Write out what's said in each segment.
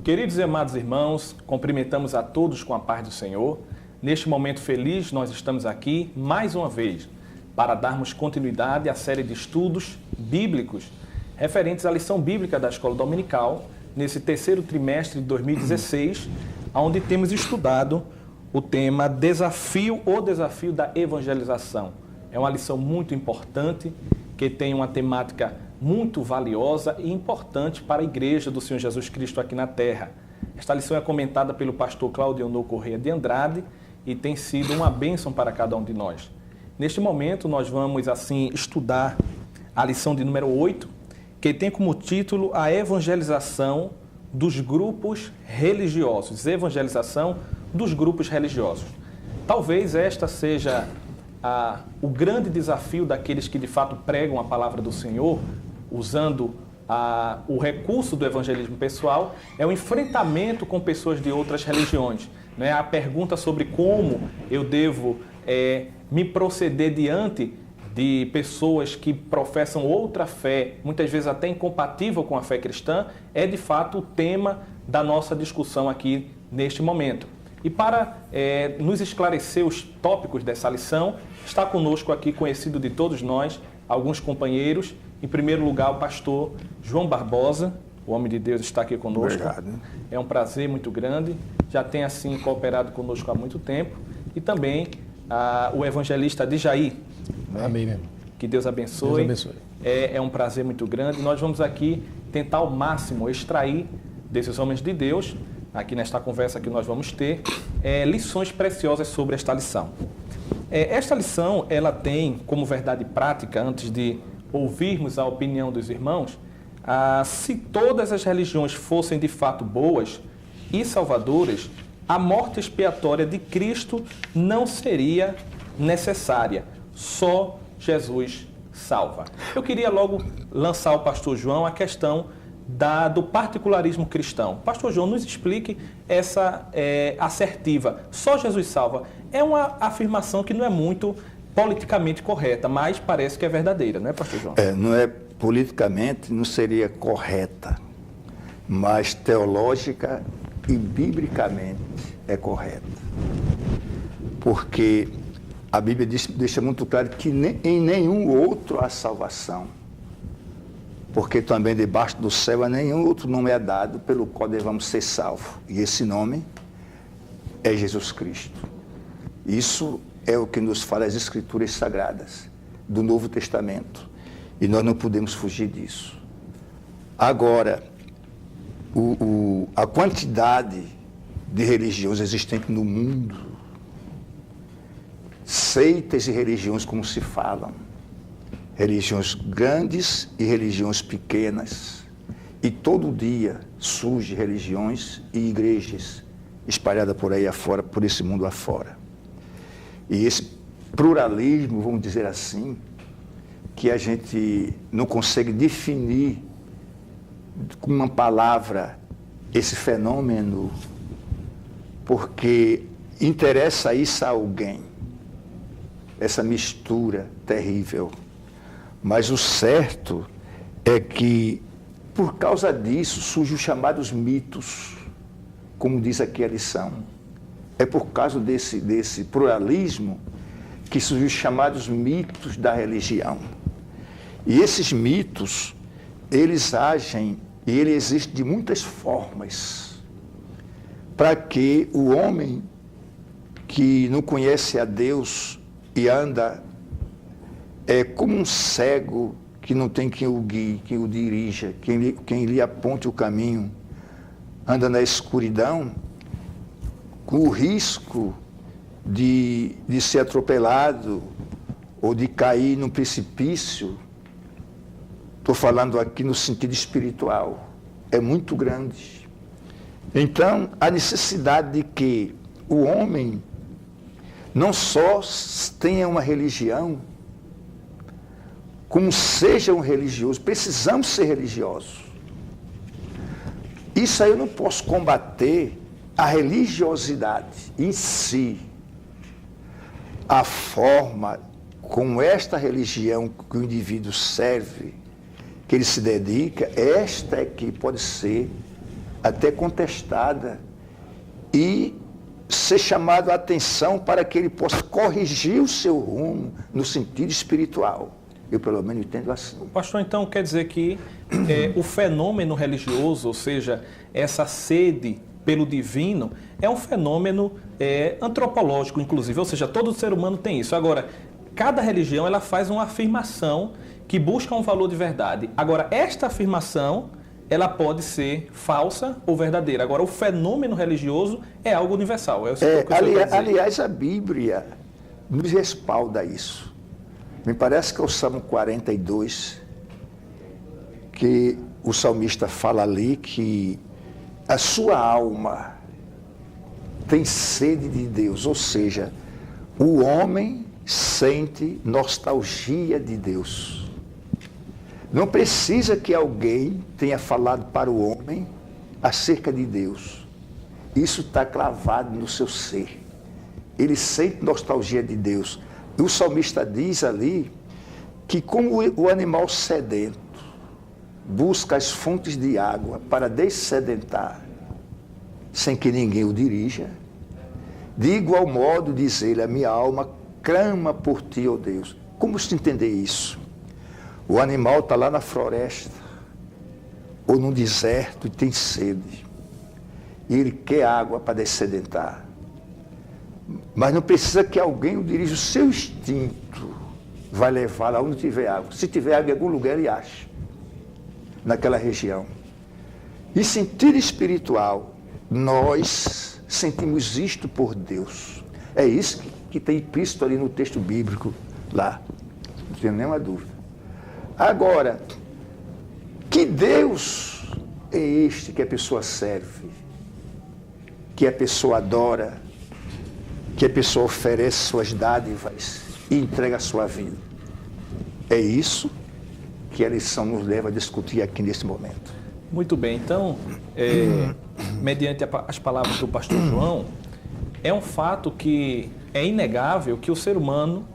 Queridos e amados irmãos, cumprimentamos a todos com a paz do Senhor. Neste momento feliz, nós estamos aqui mais uma vez para darmos continuidade à série de estudos bíblicos referentes à lição bíblica da Escola Dominical, nesse terceiro trimestre de 2016, onde temos estudado o tema Desafio da Evangelização. É uma lição muito importante, que tem uma temática muito valiosa e importante para a Igreja do Senhor Jesus Cristo aqui na Terra. Esta lição é comentada pelo pastor Claudionor Correia de Andrade e tem sido uma bênção para cada um de nós. Neste momento, nós vamos, assim, estudar a lição de número 8, que tem como título a evangelização dos grupos religiosos. Evangelização dos grupos religiosos. Talvez esta seja o grande desafio daqueles que de fato pregam a palavra do Senhor, usando o recurso do evangelismo pessoal, é o enfrentamento com pessoas de outras religiões. Né? A pergunta sobre como eu devo me proceder diante de pessoas que professam outra fé, muitas vezes até incompatível com a fé cristã, é de fato o tema da nossa discussão aqui neste momento. E para nos esclarecer os tópicos dessa lição, está conosco aqui, conhecido de todos nós, alguns companheiros. Em primeiro lugar, o pastor João Barbosa, o homem de Deus, está aqui conosco. Obrigado. É um prazer muito grande, já tem assim cooperado conosco há muito tempo. E também o evangelista Adjaí. Né? Amém, meu. Que Deus abençoe. Deus abençoe. É um prazer muito grande. Nós vamos aqui tentar ao máximo extrair desses homens de Deus, aqui nesta conversa que nós vamos ter, lições preciosas sobre esta lição. Esta lição, ela tem como verdade prática, antes de ouvirmos a opinião dos irmãos, se todas as religiões fossem de fato boas e salvadoras, a morte expiatória de Cristo não seria necessária. Só Jesus salva. Eu queria logo lançar ao pastor João a questão do particularismo cristão. Pastor João, nos explique essa assertiva. Só Jesus salva. É uma afirmação que não é muito politicamente correta, mas parece que é verdadeira, não é, pastor João? Não é politicamente, não seria correta, mas teológica e biblicamente é correta. Porque a Bíblia deixa muito claro que em nenhum outro há salvação. Porque também debaixo do céu a nenhum outro nome é dado pelo qual devamos ser salvos. E esse nome é Jesus Cristo. Isso é o que nos fala as Escrituras Sagradas do Novo Testamento. E nós não podemos fugir disso. Agora, a quantidade de religiões existentes no mundo, seitas e religiões como se falam, religiões grandes e religiões pequenas, e todo dia surgem religiões e igrejas espalhadas por aí afora, por esse mundo afora. E esse pluralismo, vamos dizer assim, que a gente não consegue definir com uma palavra esse fenômeno, porque interessa isso a alguém, essa mistura terrível. Mas o certo é que, por causa disso, surgem os chamados mitos, como diz aqui a lição. É por causa desse pluralismo que surgiram os chamados mitos da religião. E esses mitos, eles agem e eles existem de muitas formas, para que o homem que não conhece a Deus e anda como um cego que não tem quem o guie, quem o dirija, quem lhe aponte o caminho, anda na escuridão, com o risco de ser atropelado ou de cair num precipício. Estou falando aqui no sentido espiritual, é muito grande. Então, a necessidade de que o homem não só tenha uma religião, como seja um religioso, precisamos ser religiosos. Isso aí eu não posso combater a religiosidade em si. A forma como esta religião que o indivíduo serve, que ele se dedica, esta é que pode ser até contestada, e ser chamado a atenção para que ele possa corrigir o seu rumo no sentido espiritual. Eu, pelo menos, entendo assim. Pastor, então quer dizer que o fenômeno religioso, ou seja, essa sede pelo divino, é um fenômeno antropológico, inclusive, ou seja, todo ser humano tem isso. Agora, cada religião ela faz uma afirmação que busca um valor de verdade. Agora, esta afirmação, ela pode ser falsa ou verdadeira. Agora, o fenômeno religioso é algo universal. Aliás, a Bíblia nos respalda isso. Me parece que é o Salmo 42, que o salmista fala ali que a sua alma tem sede de Deus, ou seja, o homem sente nostalgia de Deus. Não precisa que alguém tenha falado para o homem acerca de Deus. Isso está cravado no seu ser. Ele sente nostalgia de Deus. E o salmista diz ali que como o animal sedento busca as fontes de água para dessedentar, sem que ninguém o dirija, de igual modo, diz ele, a minha alma clama por ti, ó Deus. Como se entender isso? O animal está lá na floresta, ou no deserto, e tem sede. E ele quer água para dessedentar. Mas não precisa que alguém o dirija, o seu instinto vai levar lá onde tiver água. Se tiver água em algum lugar, ele acha, naquela região. E sentido espiritual, nós sentimos isto por Deus. É isso que tem implícito ali no texto bíblico, lá. Não tenho nenhuma dúvida. Agora, que Deus é este que a pessoa serve, que a pessoa adora, que a pessoa oferece suas dádivas e entrega a sua vida? É isso que a lição nos leva a discutir aqui nesse momento. Muito bem, então, mediante as palavras do pastor João, é um fato que é inegável que o ser humano,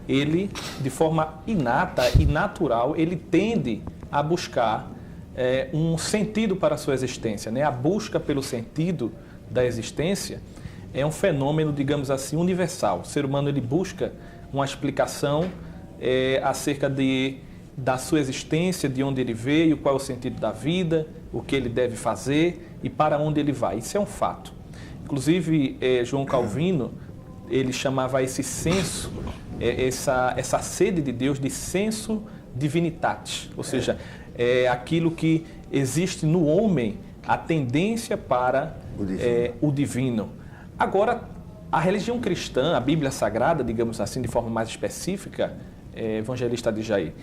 ele, de forma inata e natural, ele tende a buscar um sentido para a sua existência, né? A busca pelo sentido da existência é um fenômeno, digamos assim, universal. O ser humano, ele busca uma explicação acerca da sua existência, de onde ele veio, qual é o sentido da vida, o que ele deve fazer e para onde ele vai. Isso é um fato. Inclusive, João Calvino, ele chamava esse senso, essa sede de Deus, de senso divinitatis, ou seja, é aquilo que existe no homem, a tendência para o divino. Agora, a religião cristã, a Bíblia Sagrada, digamos assim, de forma mais específica, evangelista Adjair,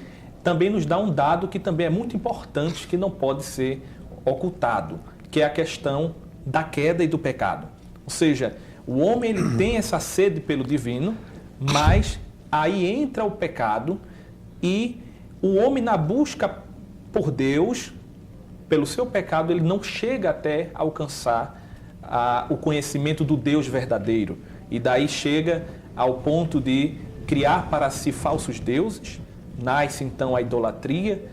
também nos dá um dado que também é muito importante, que não pode ser ocultado, que é a questão da queda e do pecado. Ou seja, o homem ele tem essa sede pelo divino, mas aí entra o pecado e o homem, na busca por Deus, pelo seu pecado, ele não chega até alcançar o conhecimento do Deus verdadeiro. E daí chega ao ponto de criar para si falsos deuses, nasce então a idolatria,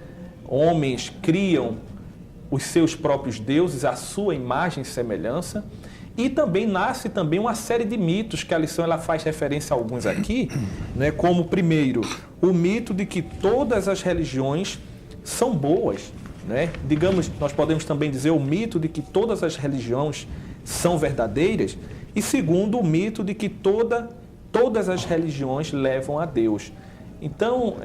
homens criam os seus próprios deuses, a sua imagem e semelhança, e também nasce uma série de mitos, que a lição ela faz referência a alguns aqui, né, como, primeiro, o mito de que todas as religiões são boas, né? Digamos, nós podemos também dizer o mito de que todas as religiões são verdadeiras, e segundo, o mito de que todas as religiões levam a Deus. Então,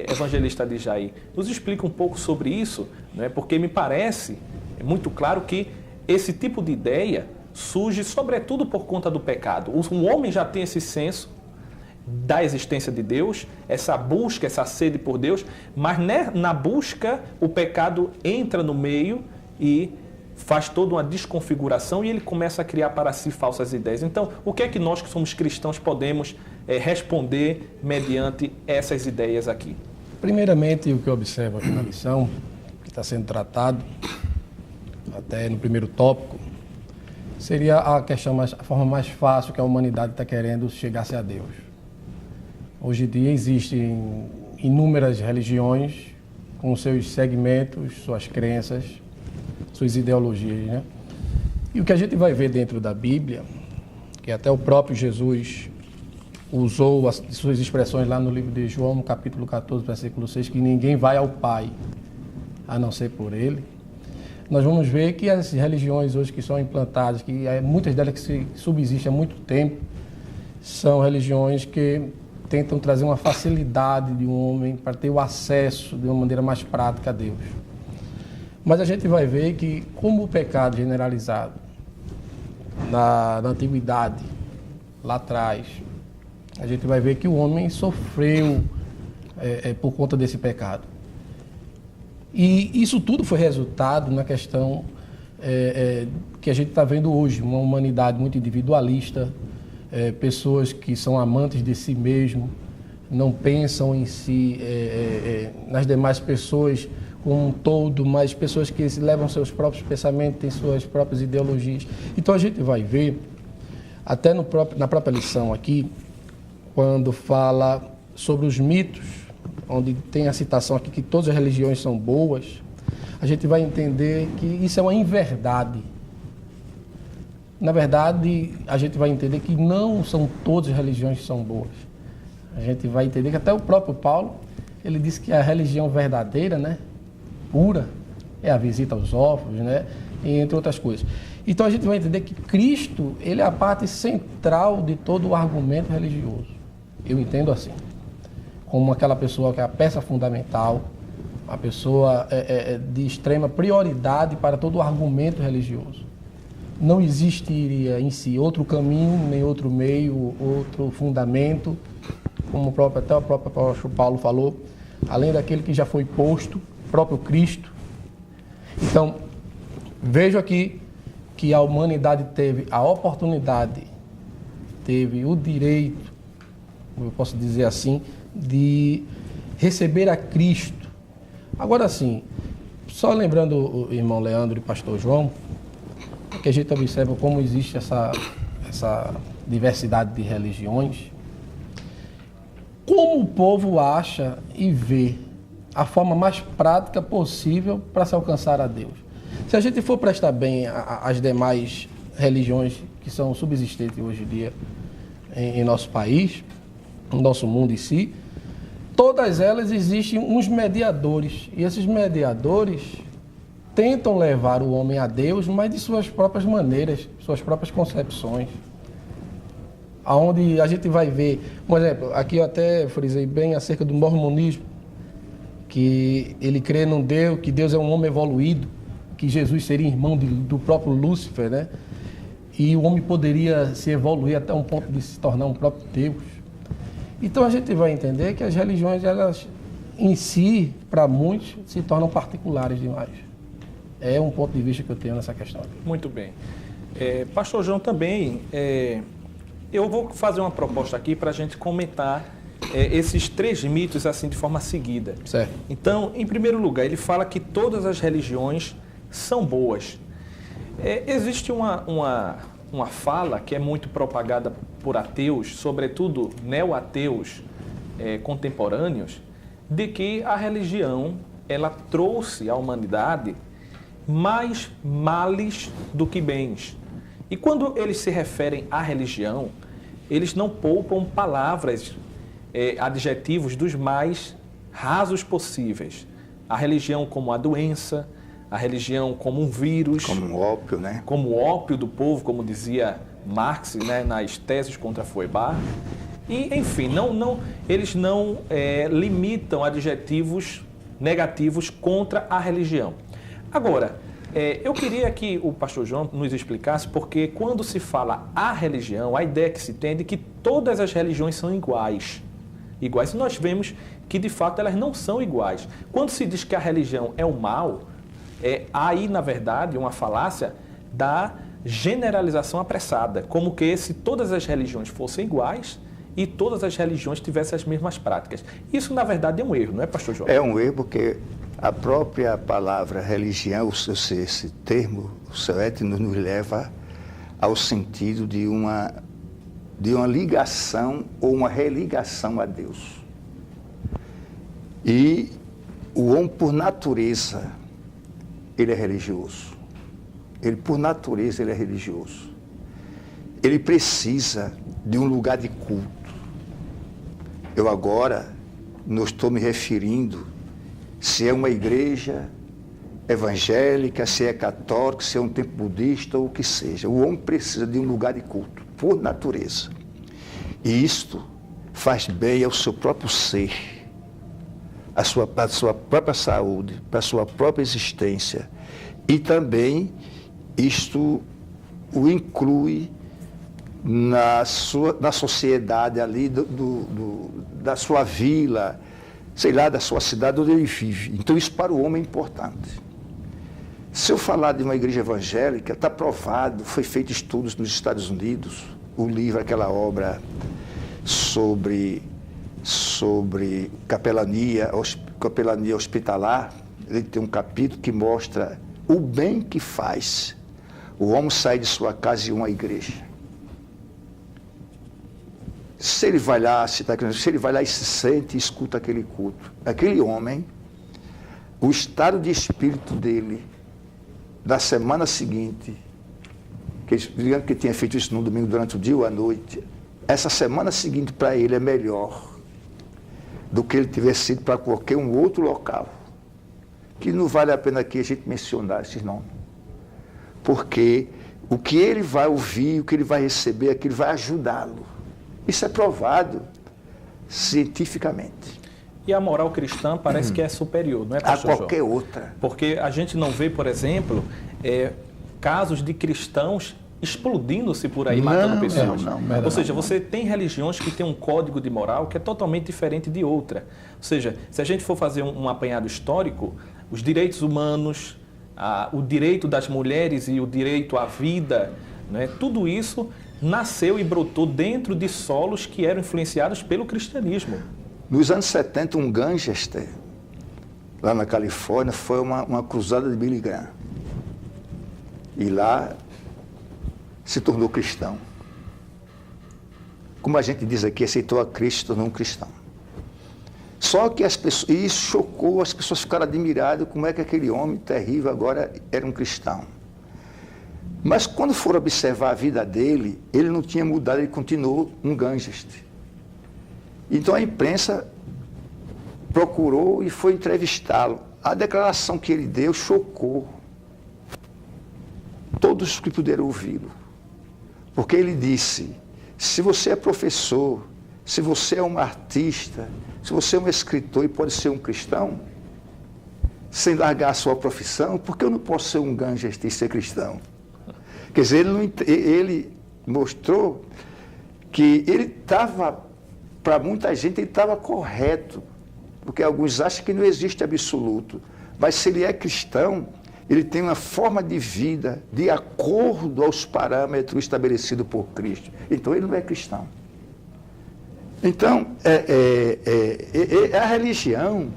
evangelista Adjair, nos explica um pouco sobre isso, né? Porque me parece muito claro que esse tipo de ideia surge sobretudo por conta do pecado. O homem já tem esse senso da existência de Deus, essa busca, essa sede por Deus, mas na busca o pecado entra no meio e faz toda uma desconfiguração e ele começa a criar para si falsas ideias. Então, o que é que nós que somos cristãos podemos responder mediante essas ideias aqui? Primeiramente, o que eu observo aqui na lição, que está sendo tratado, até no primeiro tópico, seria a forma mais fácil que a humanidade está querendo chegar-se a Deus. Hoje em dia existem inúmeras religiões com seus segmentos, suas crenças, suas ideologias, né? E o que a gente vai ver dentro da Bíblia, que até o próprio Jesus usou as suas expressões lá no livro de João, no capítulo 14, versículo 6, que ninguém vai ao Pai a não ser por Ele. Nós vamos ver que as religiões hoje que são implantadas, que muitas delas que subsistem há muito tempo, são religiões que tentam trazer uma facilidade de um homem para ter o acesso de uma maneira mais prática a Deus. Mas a gente vai ver que, como o pecado generalizado na antiguidade, lá atrás, a gente vai ver que o homem sofreu por conta desse pecado. E isso tudo foi resultado na questão que a gente está vendo hoje, uma humanidade muito individualista, pessoas que são amantes de si mesmo, não pensam em si, nas demais pessoas como um todo, mas pessoas que levam seus próprios pensamentos, têm suas próprias ideologias. Então a gente vai ver, até na própria lição aqui, quando fala sobre os mitos, onde tem a citação aqui que todas as religiões são boas, a gente vai entender que isso é uma inverdade. Na verdade, a gente vai entender que não são todas as religiões que são boas. A gente vai entender que até o próprio Paulo, ele disse que a religião verdadeira, né, pura, é a visita aos órfãos, né, entre outras coisas. Então a gente vai entender que Cristo, ele é a parte central de todo o argumento religioso. Eu entendo assim, como aquela pessoa que é a peça fundamental, a pessoa de extrema prioridade para todo o argumento religioso. Não existiria em si outro caminho, nem outro meio, outro fundamento, como até o próprio apóstolo Paulo falou, além daquele que já foi posto, próprio Cristo. Então, vejo aqui que a humanidade teve a oportunidade, teve o direito, eu posso dizer assim, de receber a Cristo. Agora sim, só lembrando o irmão Leandro e o pastor João, que a gente observa como existe essa diversidade de religiões, como o povo acha e vê a forma mais prática possível para se alcançar a Deus. Se a gente for prestar bem às demais religiões que são subsistentes hoje em dia em nosso país, no nosso mundo em si, todas elas existem uns mediadores, e esses mediadores tentam levar o homem a Deus, mas de suas próprias maneiras, suas próprias concepções. Onde a gente vai ver, por exemplo, aqui eu até frisei bem acerca do mormonismo, que ele crê num Deus, que Deus é um homem evoluído, que Jesus seria irmão do próprio Lúcifer, né? E o homem poderia se evoluir até um ponto de se tornar um próprio Deus. Então a gente vai entender que as religiões, elas em si, para muitos, se tornam particulares demais. É um ponto de vista que eu tenho nessa questão. Muito bem. Pastor João, também, eu vou fazer uma proposta aqui para a gente comentar esses 3 mitos assim de forma seguida. Certo. Então, em primeiro lugar, ele fala que todas as religiões são boas. Existe uma fala que é muito propagada por ateus, sobretudo neo-ateus contemporâneos, de que a religião ela trouxe à humanidade mais males do que bens. E quando eles se referem à religião, eles não poupam palavras, adjetivos dos mais rasos possíveis. A religião como a doença, a religião como um vírus. Como um ópio, né? Como o ópio do povo, como dizia Marx, né, nas teses contra Feuerbach. E, enfim, eles não limitam adjetivos negativos contra a religião. Agora, eu queria que o pastor João nos explicasse, porque quando se fala a religião, a ideia que se tem é de que todas as religiões são iguais. E nós vemos que, de fato, elas não são iguais. Quando se diz que a religião é o mal, há aí, na verdade, uma falácia da generalização apressada, como que se todas as religiões fossem iguais e todas as religiões tivessem as mesmas práticas. Isso, na verdade, é um erro, não é, pastor João? É um erro porque a própria palavra religião, esse termo, o seu etno, nos leva ao sentido de uma ligação ou uma religação a Deus. E o homem, por natureza, ele é religioso. ele por natureza, ele é religioso. Ele precisa de um lugar de culto. Eu agora não estou me referindo se é uma igreja evangélica, se é católica, se é um templo budista ou o que seja. O homem precisa de um lugar de culto, por natureza. E isto faz bem ao seu próprio ser, à sua própria saúde, para a sua própria existência. E também isto o inclui na sociedade ali da sua vila, sei lá, da sua cidade onde ele vive. Então isso para o homem é importante. Se eu falar de uma igreja evangélica, está provado, foi feito estudos nos Estados Unidos, o livro, aquela obra sobre capelania hospitalar, ele tem um capítulo que mostra o bem que faz o homem sair de sua casa e ir a uma igreja. Se ele vai lá, se ele vai lá e se sente e escuta aquele culto, aquele homem, o estado de espírito dele, da semana seguinte, digamos que tinha feito isso no domingo durante o dia ou à noite, essa semana seguinte para ele é melhor do que ele tivesse sido para qualquer um outro local. Que não vale a pena aqui a gente mencionar esses nomes. Porque o que ele vai ouvir, o que ele vai receber, aquilo vai ajudá-lo. Isso é provado cientificamente. E a moral cristã parece que é superior, não é, pastor a qualquer João? outra. Porque a gente não vê, por exemplo, casos de cristãos explodindo-se por aí, matando pessoas. Ou seja, você tem religiões que têm um código de moral que é totalmente diferente de outra. Ou seja, se a gente for fazer um apanhado histórico, os direitos humanos, o direito das mulheres e o direito à vida, né, tudo isso nasceu e brotou dentro de solos que eram influenciados pelo cristianismo. Nos anos 70, um gangster, lá na Califórnia, foi uma cruzada de Billy Graham. E lá se tornou cristão. Como a gente diz aqui, aceitou a Cristo, se tornou um cristão. Só que isso chocou, as pessoas ficaram admiradas como é que aquele homem terrível agora era um cristão. Mas quando foram observar a vida dele, ele não tinha mudado, ele continuou um gangster. Então a imprensa procurou e foi entrevistá-lo. A declaração que ele deu chocou todos que puderam ouvi-lo. Porque ele disse, se você é professor, se você é um artista, se você é um escritor e pode ser um cristão, sem largar a sua profissão, por que eu não posso ser um gangster e ser cristão? Quer dizer, ele mostrou que ele estava, para muita gente, ele estava correto, porque alguns acham que não existe absoluto, mas se ele é cristão, ele tem uma forma de vida de acordo aos parâmetros estabelecidos por Cristo. Então, ele não é cristão. Então, a religião,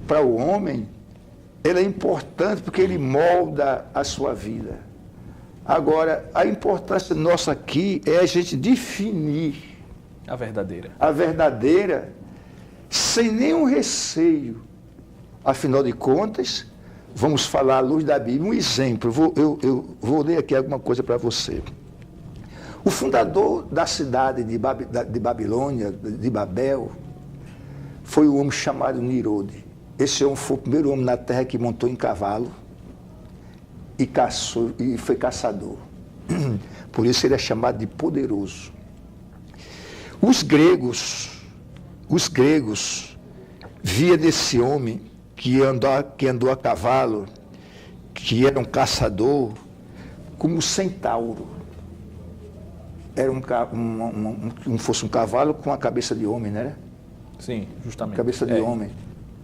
para o homem, ela é importante porque ele molda a sua vida. Agora, a importância nossa aqui é a gente definir a verdadeira. A verdadeira, sem nenhum receio. Afinal de contas, vamos falar à luz da Bíblia. Um exemplo, eu vou ler aqui alguma coisa para você. O fundador da cidade de Babilônia, de Babel, foi um homem chamado Nirode. Esse homem foi o primeiro homem na terra que montou em cavalo e caçou, e foi caçador. Por isso ele é chamado de poderoso. Os gregos via desse homem que andou a cavalo, que era um caçador, como um centauro. Era fosse um cavalo com a cabeça de homem, não era? Sim, justamente. Cabeça de homem.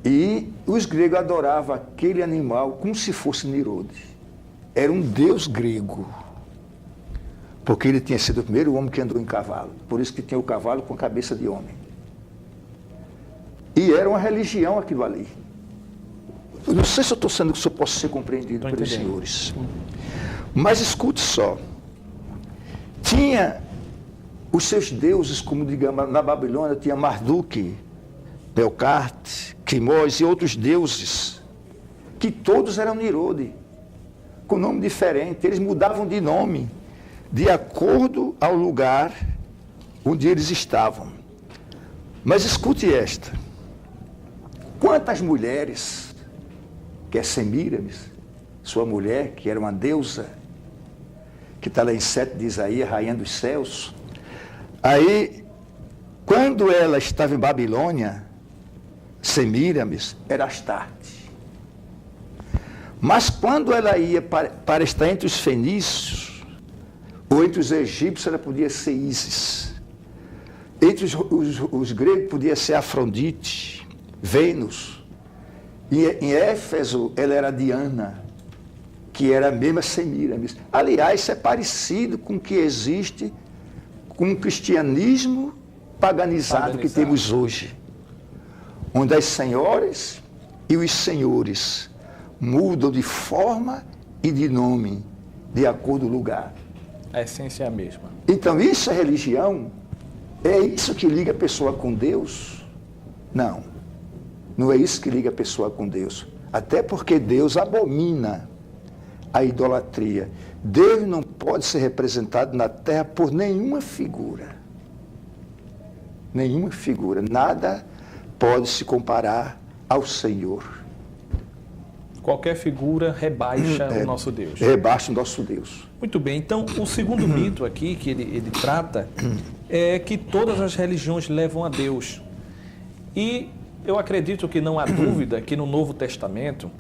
E os gregos adoravam aquele animal como se fosse Nirode. Era um deus grego. Porque ele tinha sido o primeiro homem que andou em cavalo. Por isso que tinha o cavalo com a cabeça de homem. E era uma religião aquilo ali. Eu não sei se eu posso ser compreendido pelos senhores. Mas escute só. Tinha os seus deuses, como digamos, na Babilônia tinha Marduk, Belcarte, Quimós e outros deuses, que todos eram Nirode. com nome diferente. Eles mudavam de nome de acordo ao lugar onde eles estavam. Mas escute esta. Quantas mulheres, que é Semíramis, sua mulher, que era uma deusa, que está lá em 7 de Isaías, rainha dos céus. Aí, quando ela estava em Babilônia, Semíramis era Astarte. Mas quando ela ia para estar entre os fenícios, ou entre os egípcios, ela podia ser Ísis. Entre os gregos podia ser Afrodite, Vênus. E em Éfeso ela era Diana, que era a mesma Semíramis. Aliás, isso é parecido com o que existe com o cristianismo paganizado que temos hoje, onde as senhoras e os senhores mudam de forma e de nome de acordo com o lugar. A essência é a mesma. Então, isso é religião? É isso que liga a pessoa com Deus? Não. Não é isso que liga a pessoa com Deus. Até porque Deus abomina a idolatria. Deus não pode ser representado na terra por nenhuma figura. Nenhuma figura. Nada pode se comparar ao Senhor. Qualquer figura rebaixa o nosso Deus. Rebaixa o nosso Deus. Muito bem, então o segundo mito aqui que ele trata é que todas as religiões levam a Deus. E eu acredito que não há dúvida que no Novo Testamento,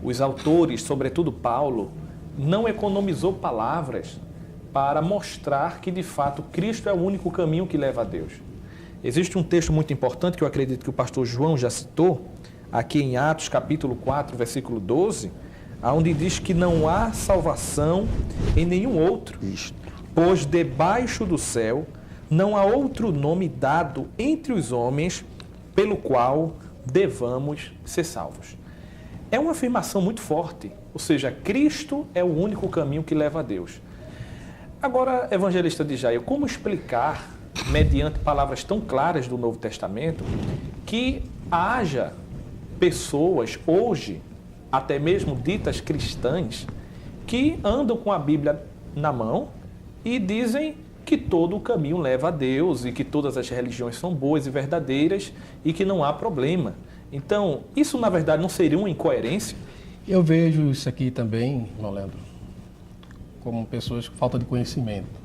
os autores, sobretudo Paulo, não economizou palavras para mostrar que de fato Cristo é o único caminho que leva a Deus. Existe um texto muito importante que eu acredito que o pastor João já citou, aqui em Atos capítulo 4, versículo 12, onde diz que não há salvação em nenhum outro, pois debaixo do céu não há outro nome dado entre os homens pelo qual devamos ser salvos. É uma afirmação muito forte, ou seja, Cristo é o único caminho que leva a Deus. Agora, evangelista Djair, como explicar, mediante palavras tão claras do Novo Testamento, que haja pessoas hoje, até mesmo ditas cristãs, que andam com a Bíblia na mão e dizem que todo o caminho leva a Deus e que todas as religiões são boas e verdadeiras e que não há problema. Então, isso na verdade não seria uma incoerência? Eu vejo isso aqui também, irmão Leandro, como pessoas com falta de conhecimento.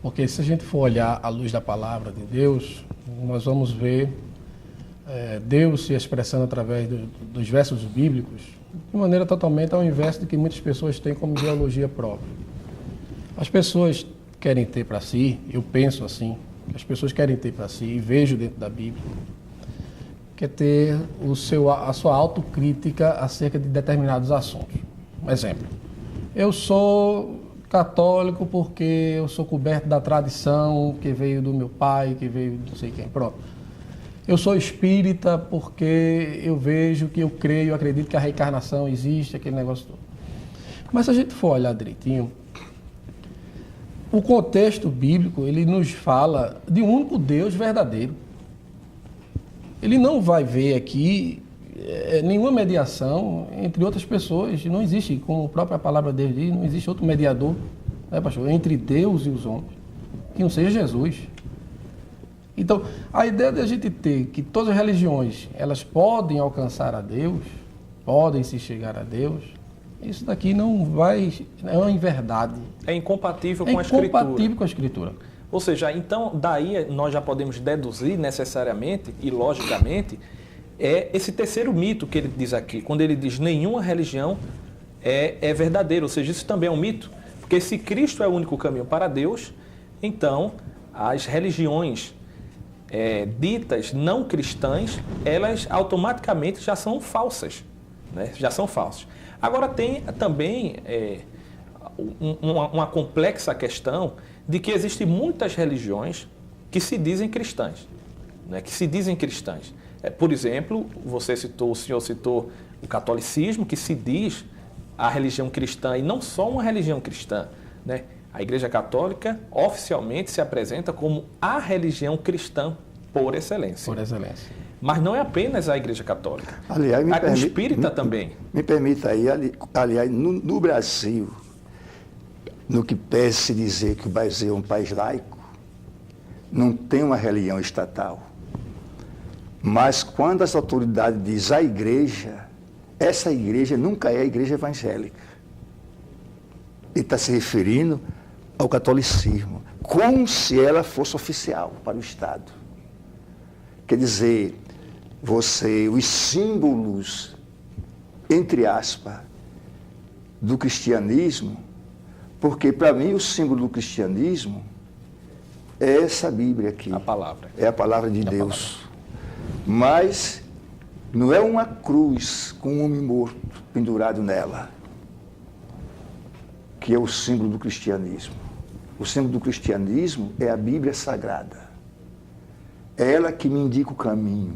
Porque se a gente for olhar à luz da palavra de Deus, nós vamos ver Deus se expressando através dos versos bíblicos de maneira totalmente ao inverso do que muitas pessoas têm como ideologia própria. As pessoas querem ter para si, eu penso assim, as pessoas querem ter para si, e vejo dentro da Bíblia, quer ter a sua autocrítica acerca de determinados assuntos. Um exemplo, eu sou católico porque eu sou coberto da tradição que veio do meu pai, que veio de não sei quem, pronto. Eu sou espírita porque eu vejo que eu creio, eu acredito que a reencarnação existe, aquele negócio todo. Mas se a gente for olhar direitinho, o contexto bíblico, ele nos fala de um único Deus verdadeiro. Ele não vai ver aqui nenhuma mediação entre outras pessoas. Não existe, como a própria palavra de Deus diz, não existe outro mediador, né, pastor, entre Deus e os homens, que não seja Jesus. Então, a ideia de a gente ter que todas as religiões, elas podem alcançar a Deus, podem se chegar a Deus, isso daqui não é verdade. É incompatível com a Escritura. É incompatível com a Escritura. Ou seja, então, daí nós já podemos deduzir necessariamente e logicamente esse terceiro mito que ele diz aqui, quando ele diz nenhuma religião é verdadeira, ou seja, isso também é um mito, porque se Cristo é o único caminho para Deus, então as religiões ditas não cristãs, elas automaticamente já são falsas, né? Já são falsas. Agora tem também uma complexa questão de que existem muitas religiões que se dizem cristãs, né? Que se dizem cristãs. Por exemplo, o senhor citou o catolicismo, que se diz a religião cristã, e não só uma religião cristã, né? A Igreja Católica oficialmente se apresenta como a religião cristã por excelência. Por excelência. Mas não é apenas a Igreja Católica. Aliás, A espírita também. Me permita aí, aliás, no Brasil, no que pese se dizer que o Brasil é um país laico, não tem uma religião estatal. Mas quando as autoridades dizem a igreja, essa igreja nunca é a igreja evangélica. Ele está se referindo ao catolicismo, como se ela fosse oficial para o Estado. Quer dizer, os símbolos, entre aspas, do cristianismo, porque para mim o símbolo do cristianismo é essa Bíblia aqui. A palavra. É a palavra de Deus. Mas não é uma cruz com um homem morto pendurado nela, que é o símbolo do cristianismo. O símbolo do cristianismo é a Bíblia Sagrada. É ela que me indica o caminho.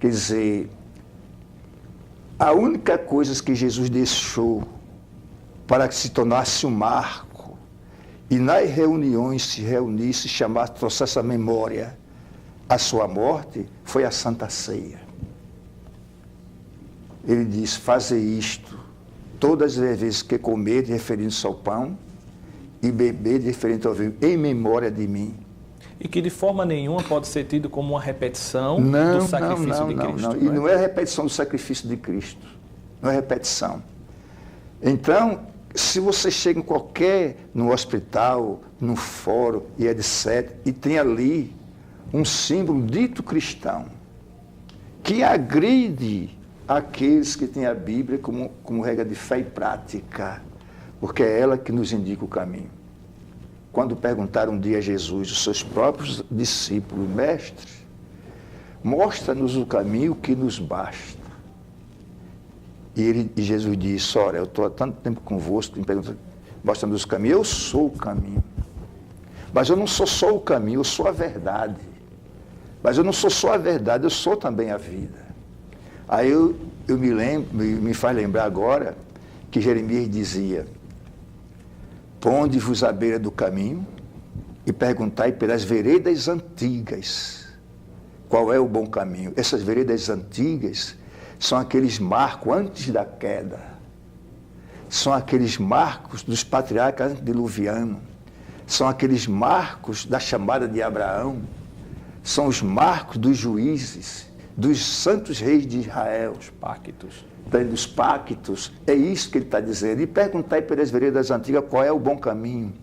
Quer dizer, a única coisa que Jesus deixou para que se tornasse um marco e nas reuniões se reunisse, chamasse, trouxesse a memória a sua morte, foi a Santa Ceia. Ele diz, fazer isto todas as vezes que comer, referindo-se ao pão, e beber, referindo-se ao vinho, em memória de mim. E que de forma nenhuma pode ser tido como uma repetição do sacrifício de Cristo. Não. E não é a repetição do sacrifício de Cristo. Não é repetição. Então, se você chega no hospital, no fórum e etc., e tem ali um símbolo dito cristão, que agride aqueles que têm a Bíblia como regra de fé e prática, porque é ela que nos indica o caminho. Quando perguntaram um dia a Jesus, os seus próprios discípulos, mestre, mostra-nos o caminho que nos basta. E Jesus disse, olha, eu estou há tanto tempo convosco, me pergunta, mostra-nos o caminho, eu sou o caminho. Mas eu não sou só o caminho, eu sou a verdade. Mas eu não sou só a verdade, eu sou também a vida. Aí eu me faz lembrar agora que Jeremias dizia, ponde-vos à beira do caminho e perguntai pelas veredas antigas qual é o bom caminho. Essas veredas antigas são aqueles marcos antes da queda. São aqueles marcos dos patriarcas antediluvianos. São aqueles marcos da chamada de Abraão. São os marcos dos juízes, dos santos reis de Israel. Os pactos. Dos pactos. É isso que ele está dizendo. E perguntai pelas veredas antigas qual é o bom caminho.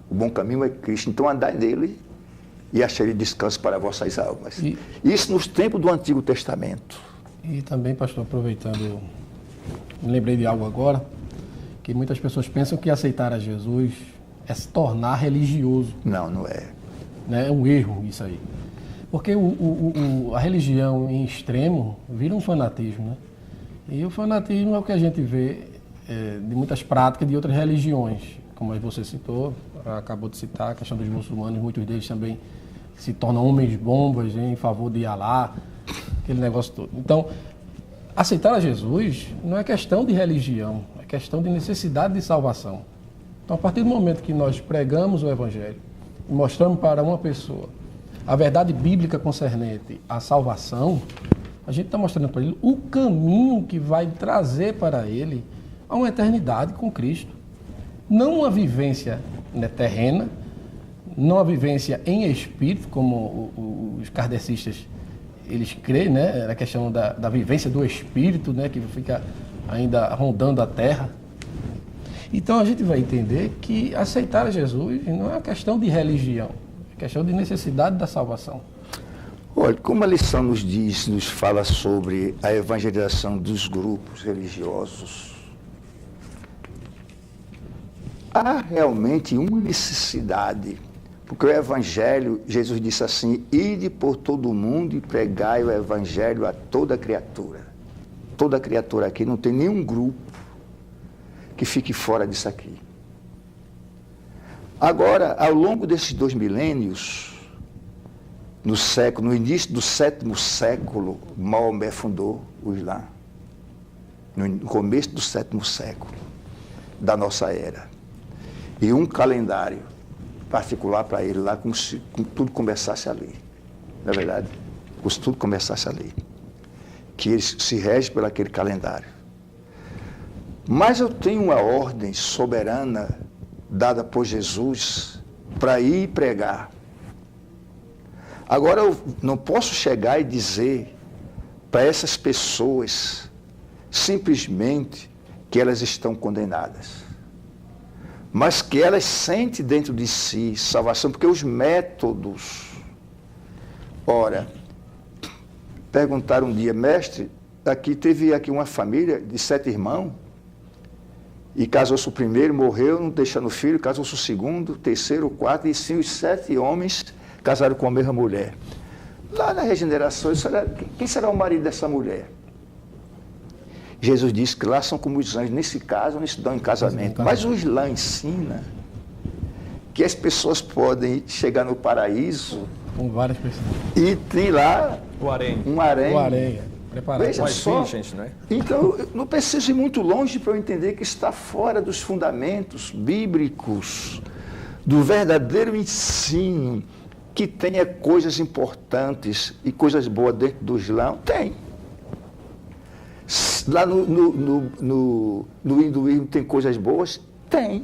O bom caminho é Cristo. Então andai nele e acharei descanso para vossas almas. Isso nos tempos do Antigo Testamento. E também, pastor, aproveitando, eu me lembrei de algo agora, que muitas pessoas pensam que aceitar a Jesus é se tornar religioso. Não, não é. Né? É um erro isso aí. Porque a religião em extremo vira um fanatismo, né? E o fanatismo é o que a gente vê de muitas práticas de outras religiões, como você citou, acabou de citar a questão dos muçulmanos, muitos deles também se tornam homens-bombas em favor de Alá, aquele negócio todo. Então, aceitar a Jesus não é questão de religião, é questão de necessidade de salvação. Então, a partir do momento que nós pregamos o Evangelho e mostramos para uma pessoa a verdade bíblica concernente à salvação, a gente está mostrando para ele o caminho que vai trazer para ele a uma eternidade com Cristo. Não uma vivência terrena, não uma vivência em espírito, como os kardecistas eles creem, né? A questão da vivência do espírito, né? Que fica ainda rondando a terra. Então a gente vai entender que aceitar a Jesus não é uma questão de religião, é questão de necessidade da salvação. Olha, como a lição nos fala sobre a evangelização dos grupos religiosos, há realmente uma necessidade, porque o Evangelho, Jesus disse assim, ide por todo o mundo e pregai o Evangelho a toda criatura. Toda criatura aqui, não tem nenhum grupo que fique fora disso aqui. Agora, ao longo desses 2 milênios, no início do 7º século, Maomé fundou o Islã. No começo do 7º século da nossa era. E um calendário particular para ele lá, como se tudo começasse ali. Não é verdade? como se tudo começasse ali. Que eles se regem por aquele calendário. Mas eu tenho uma ordem soberana dada por Jesus para ir pregar. Agora eu não posso chegar e dizer para essas pessoas simplesmente que elas estão condenadas, mas que elas sentem dentro de si salvação, porque os métodos... Ora, perguntaram um dia, mestre, teve aqui uma família de 7 irmãos, e casou-se o primeiro, morreu, não deixando filho, casou-se o segundo, o terceiro, o quarto, e sim, os 7 homens casaram com a mesma mulher. Lá na regeneração, quem será o marido dessa mulher? Jesus disse que lá são como os anjos, nem se casam, nem se dão em casamento. Mas o Islã ensina que as pessoas podem chegar no paraíso com várias pessoas. E tem lá o harém. Um harém. O harém, preparado. Veja só. Gente, né? Então, eu não preciso ir muito longe para eu entender que está fora dos fundamentos bíblicos, do verdadeiro ensino, que tenha coisas importantes e coisas boas dentro do Islã. Tem. Lá no hinduísmo tem coisas boas? Tem.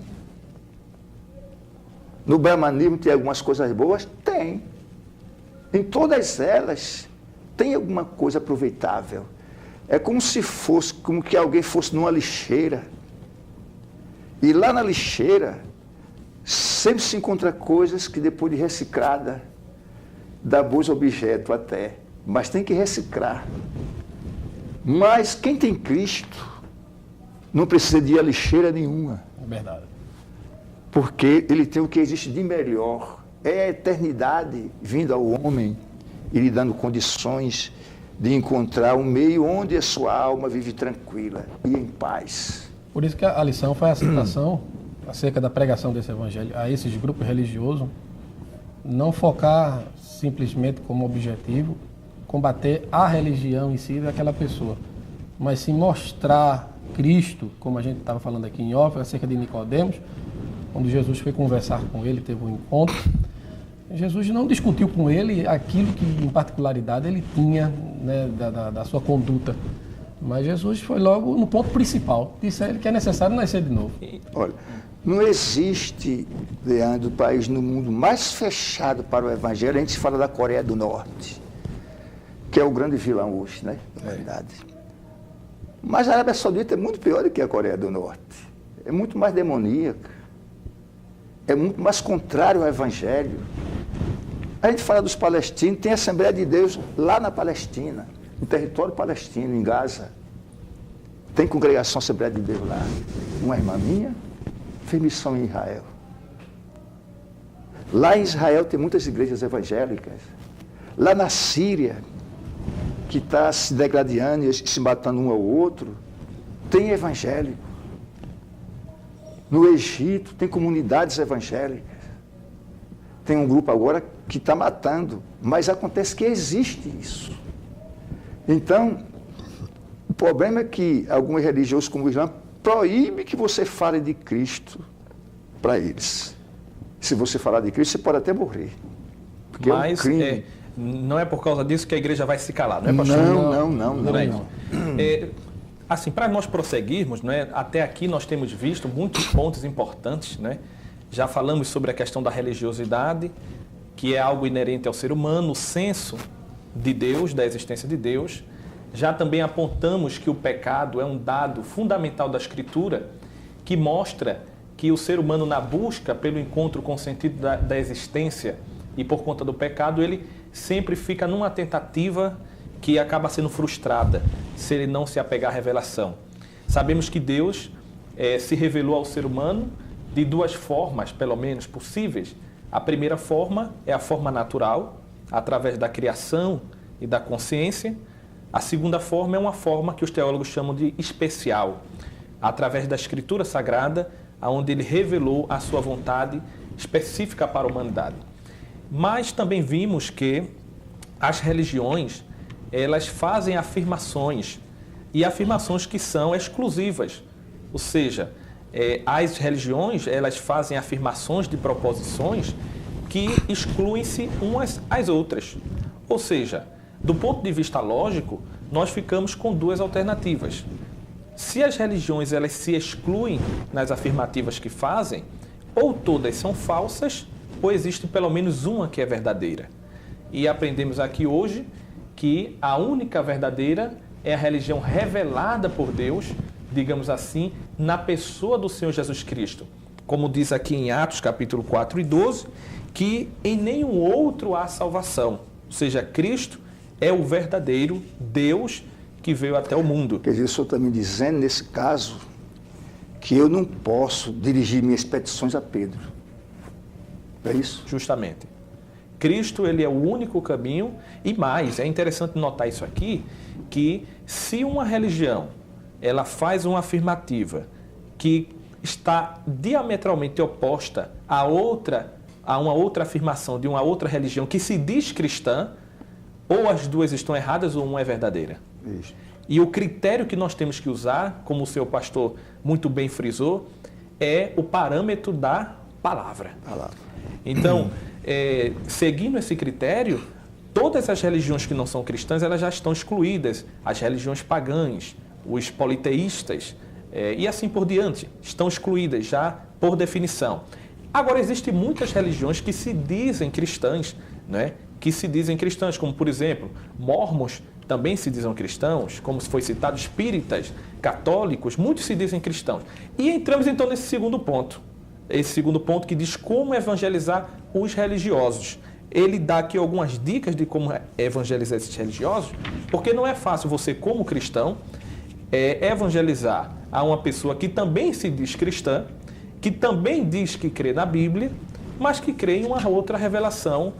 No brahmanismo tem algumas coisas boas? Tem. Em todas elas tem alguma coisa aproveitável. É como se fosse, como que alguém fosse numa lixeira. E lá na lixeira sempre se encontra coisas que depois de reciclada dá bons objetos até. Mas tem que reciclar. Mas quem tem Cristo não precisa de ir a lixeira nenhuma. É verdade. Porque ele tem o que existe de melhor. É a eternidade vindo ao homem e lhe dando condições de encontrar um meio onde a sua alma vive tranquila e em paz. Por isso que a lição foi a citação acerca da pregação desse evangelho a esses grupos religiosos, não focar simplesmente como objetivo combater a religião em si daquela pessoa, mas sim mostrar Cristo, como a gente estava falando aqui em off, acerca de Nicodemos, quando Jesus foi conversar com ele, teve um encontro. Jesus não discutiu com ele aquilo que, em particularidade, ele tinha, né, da sua conduta. Mas Jesus foi logo no ponto principal. Disse a ele que é necessário nascer de novo. Olha, não existe, Leandro, país no mundo mais fechado para o Evangelho. A gente fala da Coreia do Norte, que é o grande vilão hoje, né? Na verdade. Mas a Arábia Saudita é muito pior do que a Coreia do Norte. É muito mais demoníaca. É muito mais contrário ao Evangelho. A gente fala dos palestinos, tem a Assembleia de Deus lá na Palestina, no território palestino, em Gaza. Tem congregação Assembleia de Deus lá. Uma irmã minha fez missão em Israel. Lá em Israel tem muitas igrejas evangélicas. Lá na Síria, que está se degradando e se matando um ao outro, tem evangélico. No Egito tem comunidades evangélicas. Tem um grupo agora que está matando, mas acontece que existe isso. Então, o problema é que alguns religiosos como o Islã proíbem que você fale de Cristo para eles. Se você falar de Cristo, você pode até morrer. Porque mas é um crime. Não é por causa disso que a igreja vai se calar, não é, pastor? Não. Assim, para nós prosseguirmos, né, até aqui nós temos visto muitos pontos importantes, né? Já falamos sobre a questão da religiosidade, que é algo inerente ao ser humano, o senso de Deus, da existência de Deus. Já também apontamos que o pecado é um dado fundamental da Escritura, que mostra que o ser humano, na busca pelo encontro com o sentido da existência e por conta do pecado, ele sempre fica numa tentativa que acaba sendo frustrada se ele não se apegar à revelação. Sabemos que Deus se revelou ao ser humano de duas formas, pelo menos, possíveis. A primeira forma é a forma natural, através da criação e da consciência. A segunda forma é uma forma que os teólogos chamam de especial, através da Escritura Sagrada, onde ele revelou a sua vontade específica para a humanidade. Mas também vimos que as religiões, elas fazem afirmações, e afirmações que são exclusivas. Ou seja, as religiões, elas fazem afirmações de proposições que excluem-se umas às outras. Ou seja, Do ponto de vista lógico, nós ficamos com duas alternativas. Se as religiões elas se excluem nas afirmativas que fazem, ou todas são falsas, ou existe pelo menos uma que é verdadeira. E aprendemos aqui hoje que a única verdadeira é a religião revelada por Deus, digamos assim, na pessoa do Senhor Jesus Cristo. Como diz aqui em Atos, capítulo 4 e 12, que em nenhum outro há salvação. Ou seja, Cristo é o verdadeiro Deus que veio até o mundo. Quer dizer, o senhor está me dizendo, nesse caso, que eu não posso dirigir minhas petições a Pedro. É isso? Justamente. Cristo, ele é o único caminho, e mais, é interessante notar isso aqui, que se uma religião, ela faz uma afirmativa que está diametralmente oposta a uma outra afirmação de uma outra religião que se diz cristã, ou as duas estão erradas ou uma é verdadeira. Isso. E o critério que nós temos que usar, como o seu pastor muito bem frisou, é o parâmetro da palavra. Então, seguindo esse critério, todas as religiões que não são cristãs, elas já estão excluídas. As religiões pagãs, os politeístas e assim por diante, estão excluídas já por definição. Agora, existem muitas religiões que se dizem cristãs, né? Que se dizem cristãs, como por exemplo, mormons também se dizem cristãos, como foi citado, espíritas, católicos, muitos se dizem cristãos. E entramos então nesse segundo ponto. Esse segundo ponto que diz como evangelizar os religiosos. Ele dá aqui algumas dicas de como evangelizar esses religiosos, porque não é fácil você, como cristão, evangelizar a uma pessoa que também se diz cristã, que também diz que crê na Bíblia, mas que crê em uma outra revelação.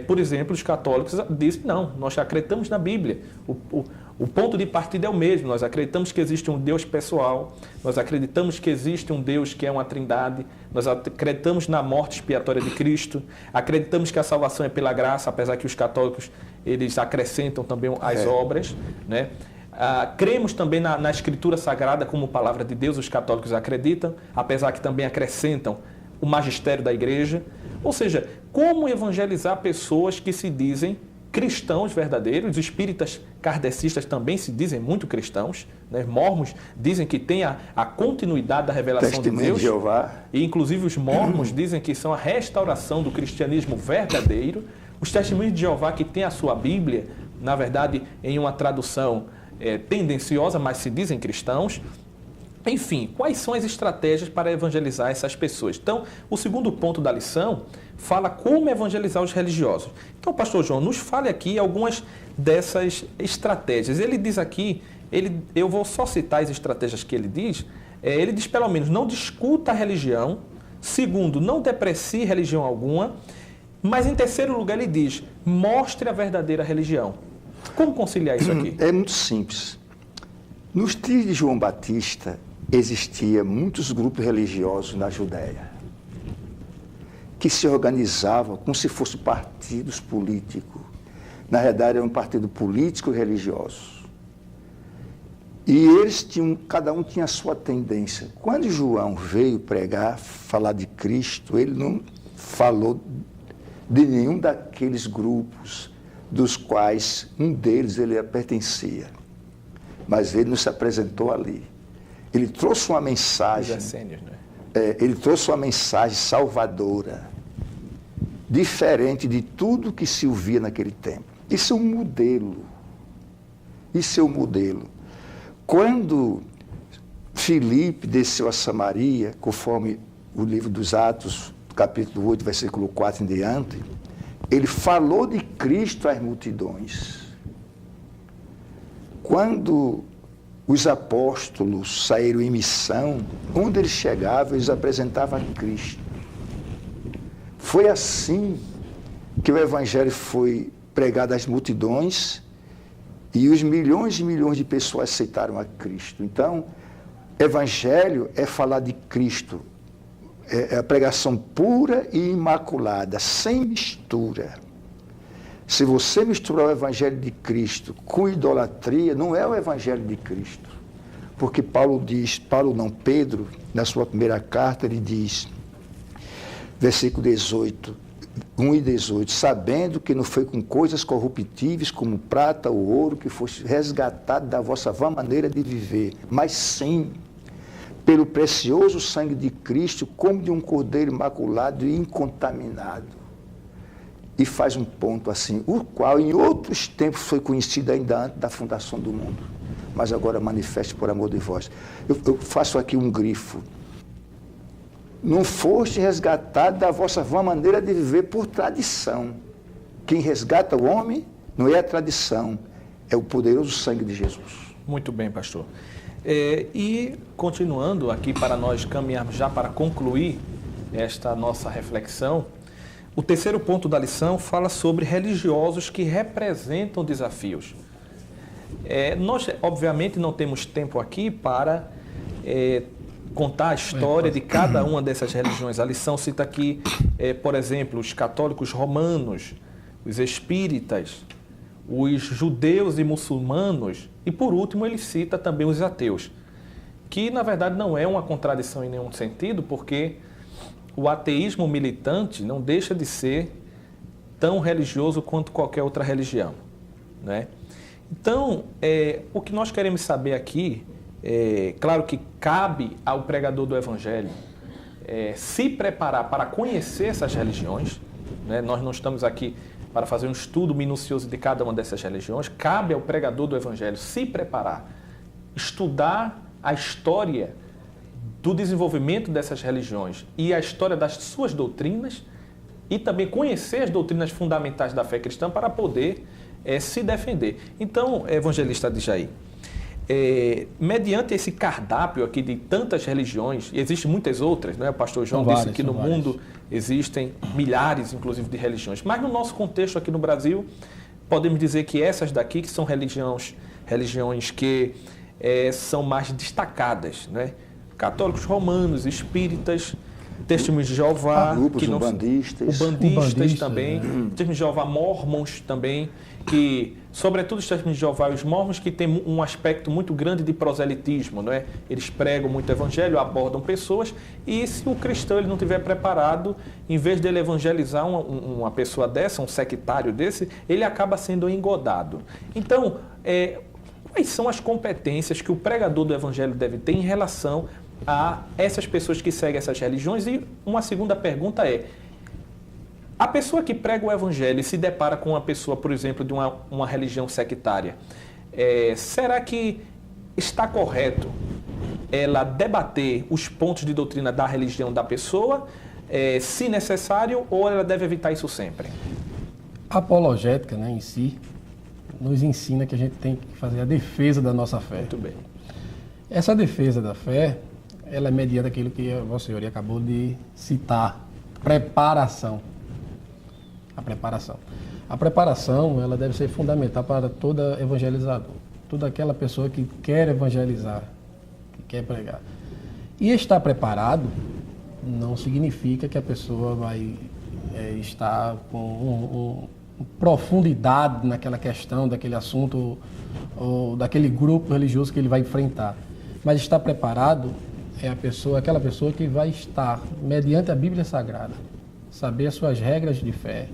Por exemplo, os católicos dizem, não, nós acreditamos na Bíblia. O ponto de partida é o mesmo, nós acreditamos que existe um Deus pessoal, nós acreditamos que existe um Deus que é uma trindade, nós acreditamos na morte expiatória de Cristo, acreditamos que a salvação é pela graça, apesar que os católicos eles acrescentam também as obras, né? Cremos também na Escritura Sagrada como palavra de Deus, os católicos acreditam, apesar que também acrescentam o magistério da igreja. Ou seja, como evangelizar pessoas que se dizem cristãos verdadeiros? Os espíritas kardecistas também se dizem muito cristãos, né? Mormons dizem que tem a continuidade da revelação de Deus. De Jeová. E inclusive os mormons dizem que são a restauração do cristianismo verdadeiro. Os testemunhos de Jeová, que tem a sua Bíblia, na verdade, em uma tradução tendenciosa, mas se dizem cristãos. Enfim, quais são as estratégias para evangelizar essas pessoas? Então, o segundo ponto da lição fala como evangelizar os religiosos. Então, pastor João, nos fale aqui algumas dessas estratégias. Ele diz aqui, eu vou só citar as estratégias que ele diz. Ele diz, pelo menos, não discuta a religião. Segundo, não deprecie religião alguma. Mas, em terceiro lugar, ele diz, mostre a verdadeira religião. Como conciliar isso aqui? É muito simples. Nos dias de João Batista, existia muitos grupos religiosos na Judéia que se organizavam como se fossem partidos políticos. Na verdade, era um partido político e religioso. E eles cada um tinha a sua tendência. Quando João veio pregar, falar de Cristo, ele não falou de nenhum daqueles grupos dos quais um deles ele pertencia. Mas ele não se apresentou ali. Ele trouxe uma mensagem, ele trouxe uma mensagem salvadora, diferente de tudo que se ouvia naquele tempo. Isso é um modelo. Isso é um modelo. Quando Filipe desceu a Samaria, conforme o livro dos Atos, capítulo 8, versículo 4 em diante, ele falou de Cristo às multidões. Quando os apóstolos saíram em missão, onde eles chegavam, eles apresentavam a Cristo. Foi assim que o Evangelho foi pregado às multidões e os milhões e milhões de pessoas aceitaram a Cristo. Então, Evangelho é falar de Cristo, é a pregação pura e imaculada, sem mistura. Se você misturar o Evangelho de Cristo com idolatria, não é o Evangelho de Cristo. Porque Pedro, na sua primeira carta, ele diz, versículo 18, 1:18, sabendo que não foi com coisas corruptíveis como prata ou ouro que foste resgatado da vossa vã maneira de viver, mas sim pelo precioso sangue de Cristo, como de um cordeiro imaculado e incontaminado. E faz um ponto assim, o qual em outros tempos foi conhecido ainda antes da fundação do mundo, mas agora manifeste por amor de vós. Eu faço aqui um grifo. Não foste resgatado da vossa vã maneira de viver por tradição. Quem resgata o homem não é a tradição, é o poderoso sangue de Jesus. Muito bem, pastor. E continuando aqui para nós caminharmos já para concluir esta nossa reflexão, o terceiro ponto da lição fala sobre religiosos que representam desafios. Nós, obviamente, não temos tempo aqui para contar a história de cada uma dessas religiões. A lição cita aqui, por exemplo, os católicos romanos, os espíritas, os judeus e muçulmanos, e por último ele cita também os ateus, que na verdade não é uma contradição em nenhum sentido, porque o ateísmo militante não deixa de ser tão religioso quanto qualquer outra religião, né? Então, o que nós queremos saber aqui, claro que cabe ao pregador do Evangelho se preparar para conhecer essas religiões, né? Nós não estamos aqui para fazer um estudo minucioso de cada uma dessas religiões, cabe ao pregador do Evangelho se preparar, estudar a história do desenvolvimento dessas religiões e a história das suas doutrinas e também conhecer as doutrinas fundamentais da fé cristã para poder se defender. Então, evangelista Adjaí, mediante esse cardápio aqui de tantas religiões, e existem muitas outras, né? O pastor João disse que no mundo existem milhares, inclusive, de religiões. Mas no nosso contexto aqui no Brasil, podemos dizer que essas daqui, que são religiões que são mais destacadas, né? Católicos romanos, espíritas, Testemunhos de Jeová, grupos que não, ubandistas também, Testemunhos de Jeová, mormons também, que, sobretudo os Testemunhos de Jeová e os mormons, que tem um aspecto muito grande de proselitismo, não é? Eles pregam muito evangelho, abordam pessoas, e se o cristão ele não estiver preparado, em vez dele evangelizar uma pessoa dessa, um sectário desse, ele acaba sendo engodado. Então, quais são as competências que o pregador do evangelho deve ter em relação a essas pessoas que seguem essas religiões? E uma segunda pergunta a pessoa que prega o evangelho e se depara com uma pessoa, por exemplo, de uma religião sectária, será que está correto ela debater os pontos de doutrina da religião da pessoa, se necessário, ou ela deve evitar isso sempre? A apologética, né, em si, nos ensina que a gente tem que fazer a defesa da nossa fé. Muito bem. Essa defesa da fé, ela é mediante aquilo que a Vossa Senhoria acabou de citar, preparação. A preparação, ela deve ser fundamental para todo evangelizador, toda aquela pessoa que quer evangelizar, que quer pregar. E estar preparado não significa que a pessoa vai estar com profundidade naquela questão, daquele assunto, ou daquele grupo religioso que ele vai enfrentar. Mas estar preparado é aquela pessoa que vai estar, mediante a Bíblia Sagrada, saber as suas regras de fé,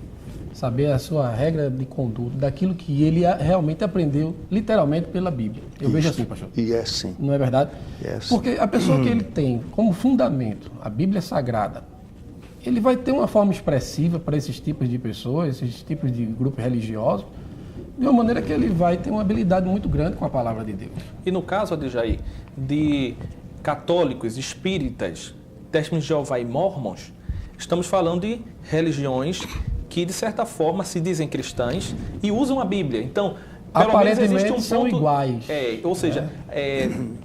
saber a sua regra de conduta, daquilo que ele realmente aprendeu, literalmente, pela Bíblia. Eu vejo assim, pastor. E é assim. Não é verdade? É assim. Porque a pessoa que ele tem como fundamento a Bíblia Sagrada, ele vai ter uma forma expressiva para esses tipos de pessoas, esses tipos de grupos religiosos, de uma maneira que ele vai ter uma habilidade muito grande com a palavra de Deus. E no caso, Adjaí, de católicos, espíritas, Testemunhos de Jeová e mormons, estamos falando de religiões que, de certa forma, se dizem cristãs e usam a Bíblia. Então, pelo menos existe um ponto, são iguais. Ou seja,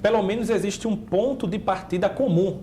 pelo menos existe um ponto de partida comum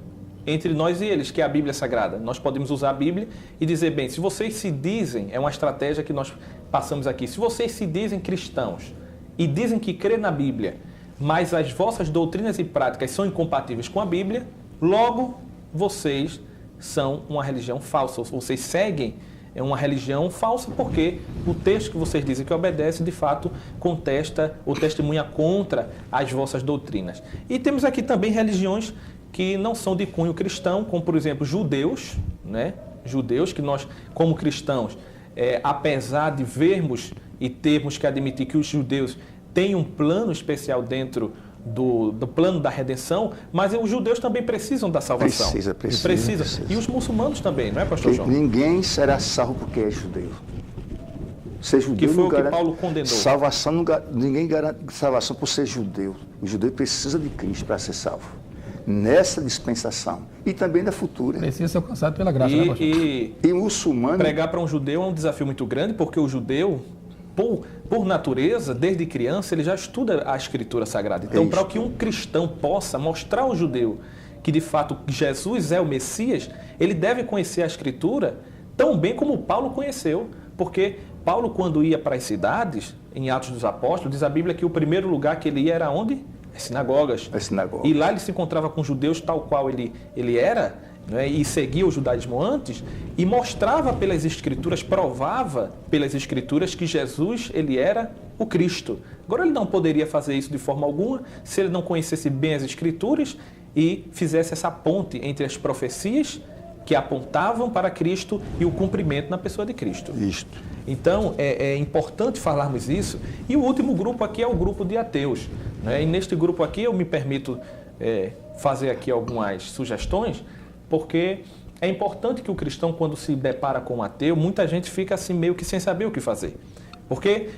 entre nós e eles, que é a Bíblia Sagrada. Nós podemos usar a Bíblia e dizer, bem, se vocês se dizem, é uma estratégia que nós passamos aqui, se vocês se dizem cristãos e dizem que crê na Bíblia, mas as vossas doutrinas e práticas são incompatíveis com a Bíblia, logo vocês são uma religião falsa, vocês seguem uma religião falsa, porque o texto que vocês dizem que obedece, de fato, contesta ou testemunha contra as vossas doutrinas. E temos aqui também religiões que não são de cunho cristão, como, por exemplo, judeus, né? judeus, que nós, como cristãos, apesar de vermos e termos que admitir que os judeus têm um plano especial dentro do plano da redenção, mas os judeus também precisam da salvação. Precisa. E os muçulmanos também, não é, pastor João? Ninguém será salvo porque é judeu. Ser judeu que foi não o que garante Paulo condenou. Salvação, ninguém garante salvação por ser judeu. O judeu precisa de Cristo para ser salvo. Nessa dispensação. E também na futura. Precisa ser alcançado pela graça, né, pastor? E muçulmano... Pregar para um judeu é um desafio muito grande, porque o judeu, por natureza, desde criança, ele já estuda a Escritura Sagrada. Então, para que um cristão possa mostrar ao judeu que, de fato, Jesus é o Messias, ele deve conhecer a Escritura tão bem como Paulo conheceu. Porque Paulo, quando ia para as cidades, em Atos dos Apóstolos, diz a Bíblia que o primeiro lugar que ele ia era onde? As sinagogas. E lá ele se encontrava com judeus tal qual ele era, né, e seguia o judaísmo antes, e mostrava pelas Escrituras, provava pelas Escrituras que Jesus, ele era o Cristo. Agora, ele não poderia fazer isso de forma alguma se ele não conhecesse bem as Escrituras e fizesse essa ponte entre as profecias que apontavam para Cristo e o cumprimento na pessoa de Cristo. Isto. Então, é importante falarmos isso. E o último grupo aqui é o grupo de ateus, né? E neste grupo aqui eu me permito fazer aqui algumas sugestões, porque é importante que o cristão, quando se depara com um ateu, muita gente fica assim meio que sem saber o que fazer. Porque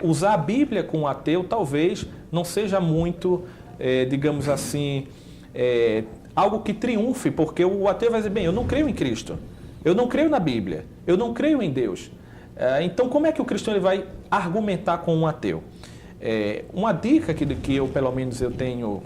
usar a Bíblia com um ateu talvez não seja muito, digamos assim, algo que triunfe, porque o ateu vai dizer, bem, eu não creio em Cristo, eu não creio na Bíblia, eu não creio em Deus. Então, como é que o cristão ele vai argumentar com um ateu? Uma dica que eu, pelo menos, eu tenho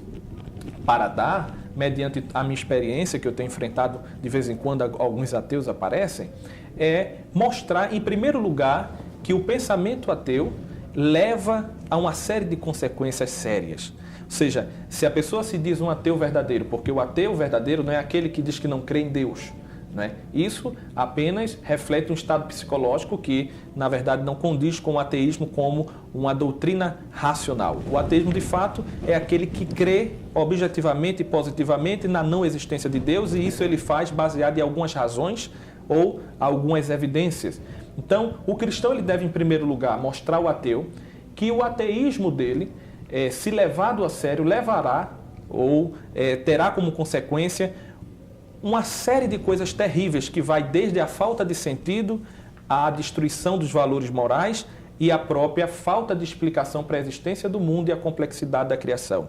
para dar, mediante a minha experiência, que eu tenho enfrentado de vez em quando, alguns ateus aparecem, é mostrar, em primeiro lugar, que o pensamento ateu leva a uma série de consequências sérias. Ou seja, se a pessoa se diz um ateu verdadeiro, porque o ateu verdadeiro não é aquele que diz que não crê em Deus, né? Isso apenas reflete um estado psicológico que, na verdade, não condiz com o ateísmo como uma doutrina racional. O ateísmo, de fato, é aquele que crê objetivamente e positivamente na não existência de Deus, e isso ele faz baseado em algumas razões ou algumas evidências. Então, o cristão ele deve, em primeiro lugar, mostrar ao ateu que o ateísmo dele, se levado a sério, levará ou terá como consequência uma série de coisas terríveis que vai desde a falta de sentido, à destruição dos valores morais e a própria falta de explicação para a existência do mundo e a complexidade da criação.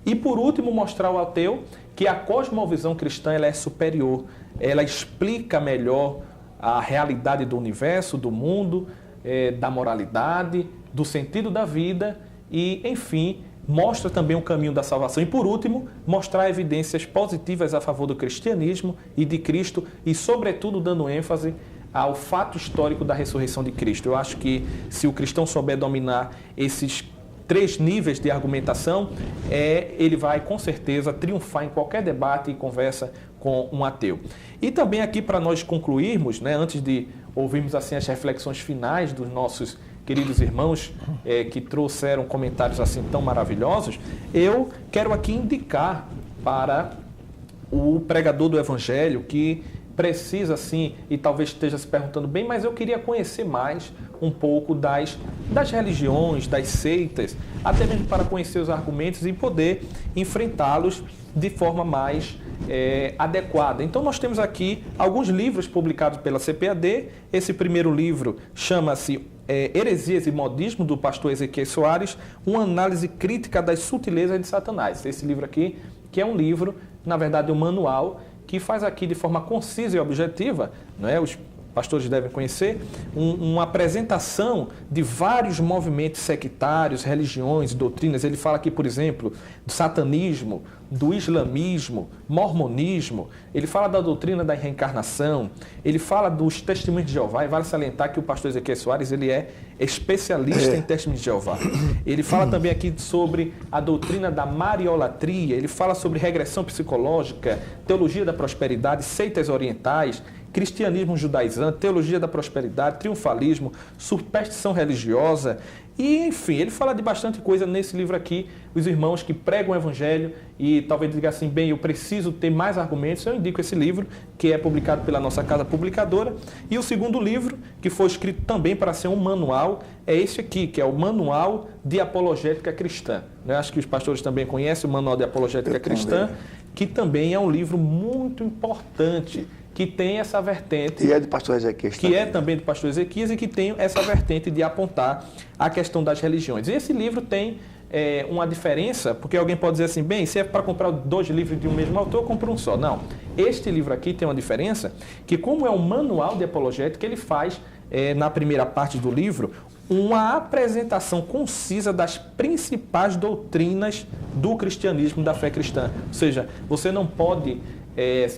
E, por último, mostrar ao ateu que a cosmovisão cristã ela é superior, ela explica melhor a realidade do universo, do mundo, da moralidade, do sentido da vida e, enfim, mostra também o caminho da salvação. E, por último, mostrar evidências positivas a favor do cristianismo e de Cristo e, sobretudo, dando ênfase ao fato histórico da ressurreição de Cristo. Eu acho que, se o cristão souber dominar esses 3 níveis de argumentação, ele vai, com certeza, triunfar em qualquer debate e conversa com um ateu. E também aqui, para nós concluirmos, né, antes de ouvirmos assim, as reflexões finais dos nossos queridos irmãos que trouxeram comentários assim tão maravilhosos, eu quero aqui indicar para o pregador do Evangelho que precisa, assim, e talvez esteja se perguntando bem, mas eu queria conhecer mais um pouco das religiões, das seitas, até mesmo para conhecer os argumentos e poder enfrentá-los de forma mais adequada. Então, nós temos aqui alguns livros publicados pela CPAD. Esse primeiro livro chama-se Heresias e Modismo, do pastor Ezequiel Soares, uma análise crítica das sutilezas de Satanás. Esse livro aqui, que é um livro, na verdade, um manual, que faz aqui de forma concisa e objetiva, não é? Os pastores devem conhecer, uma apresentação de vários movimentos sectários, religiões, doutrinas. Ele fala aqui, por exemplo, do satanismo, do islamismo, mormonismo. Ele fala da doutrina da reencarnação. Ele fala dos testemunhos de Jeová. E vale salientar que o pastor Ezequiel Soares ele é especialista em testemunhos de Jeová. Ele fala também aqui sobre a doutrina da mariolatria. Ele fala sobre regressão psicológica, teologia da prosperidade, seitas orientais, cristianismo judaizante, teologia da prosperidade, triunfalismo, superstição religiosa e, enfim, ele fala de bastante coisa nesse livro aqui. Os irmãos que pregam o Evangelho e talvez diga assim, bem, eu preciso ter mais argumentos, eu indico esse livro, que é publicado pela nossa casa publicadora. E o segundo livro, que foi escrito também para ser um manual, é esse aqui, que é o Manual de Apologética Cristã. Eu acho que os pastores também conhecem o Manual de Apologética Cristã, que também é um livro muito importante, que tem essa vertente... E é do pastor Ezequias também. Que é também do pastor Ezequias e que tem essa vertente de apontar a questão das religiões. E esse livro tem uma diferença, porque alguém pode dizer assim, bem, se é para comprar 2 livros de um mesmo autor, eu compro um só. Não. Este livro aqui tem uma diferença, que como é um manual de apologética, ele faz, na primeira parte do livro, uma apresentação concisa das principais doutrinas do cristianismo, da fé cristã. Ou seja, você não pode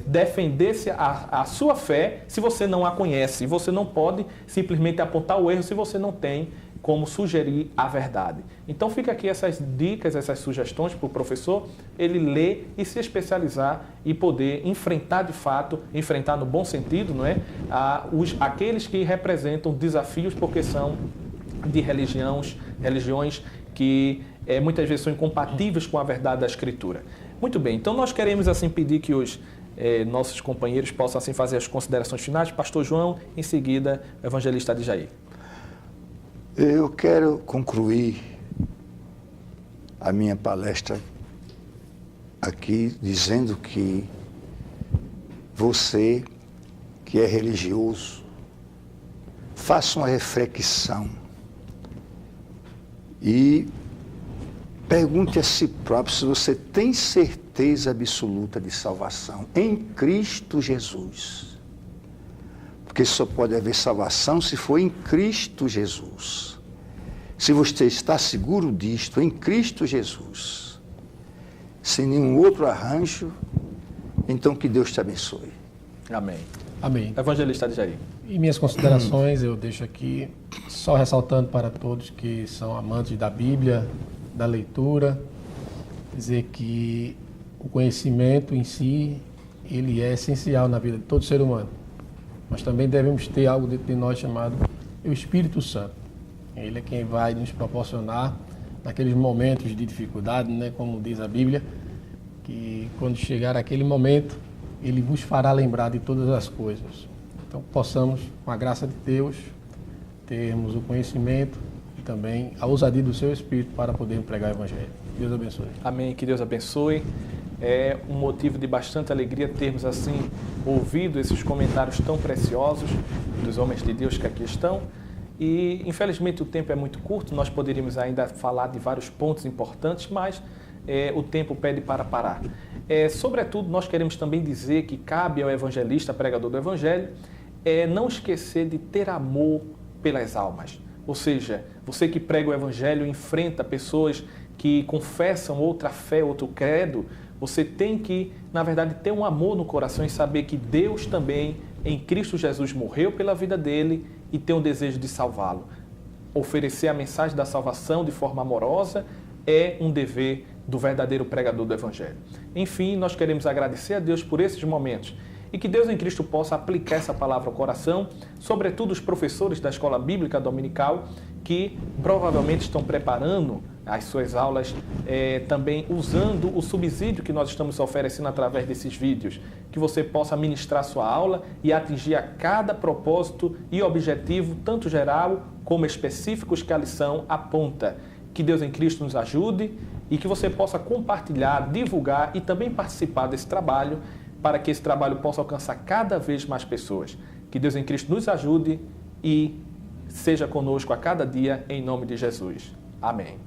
defender-se a sua fé se você não a conhece. Você não pode simplesmente apontar o erro se você não tem como sugerir a verdade. Então fica aqui essas dicas, essas sugestões para o professor, ele ler e se especializar e poder enfrentar de fato, enfrentar no bom sentido, não é? Aqueles que representam desafios porque são de religiões que muitas vezes são incompatíveis com a verdade da Escritura. Muito bem, então nós queremos assim pedir que os nossos companheiros possam assim fazer as considerações finais. Pastor João, em seguida, o evangelista Adjair. Eu quero concluir a minha palestra aqui dizendo que você que é religioso, faça uma reflexão e pergunte a si próprio se você tem certeza absoluta de salvação em Cristo Jesus. Porque só pode haver salvação se for em Cristo Jesus. Se você está seguro disto, em Cristo Jesus, sem nenhum outro arranjo, então que Deus te abençoe. Amém. Amém. Evangelista Adjair. Em minhas considerações, eu deixo aqui, só ressaltando para todos que são amantes da Bíblia, da leitura, dizer que o conhecimento em si, ele é essencial na vida de todo ser humano. Mas também devemos ter algo dentro de nós chamado o Espírito Santo. Ele é quem vai nos proporcionar, naqueles momentos de dificuldade, né, como diz a Bíblia, que quando chegar aquele momento, ele vos fará lembrar de todas as coisas. Então, possamos, com a graça de Deus, termos o conhecimento e também a ousadia do seu Espírito para poder pregar o Evangelho. Deus abençoe. Amém, que Deus abençoe. É um motivo de bastante alegria termos assim ouvido esses comentários tão preciosos dos homens de Deus que aqui estão. E infelizmente o tempo é muito curto, nós poderíamos ainda falar de vários pontos importantes, mas o tempo pede para parar. Sobretudo, nós queremos também dizer que cabe ao evangelista, pregador do Evangelho, não esquecer de ter amor pelas almas. Ou seja, você que prega o Evangelho enfrenta pessoas que confessam outra fé, outro credo. Você tem que, na verdade, ter um amor no coração e saber que Deus também, em Cristo Jesus, morreu pela vida dele e tem o desejo de salvá-lo. Oferecer a mensagem da salvação de forma amorosa é um dever do verdadeiro pregador do Evangelho. Enfim, nós queremos agradecer a Deus por esses momentos e que Deus em Cristo possa aplicar essa palavra ao coração, sobretudo os professores da Escola Bíblica Dominical, que provavelmente estão preparando as suas aulas também usando o subsídio que nós estamos oferecendo através desses vídeos, que você possa ministrar sua aula e atingir a cada propósito e objetivo, tanto geral como específicos que a lição aponta. Que Deus em Cristo nos ajude e que você possa compartilhar, divulgar e também participar desse trabalho para que esse trabalho possa alcançar cada vez mais pessoas. Que Deus em Cristo nos ajude e seja conosco a cada dia, em nome de Jesus. Amém.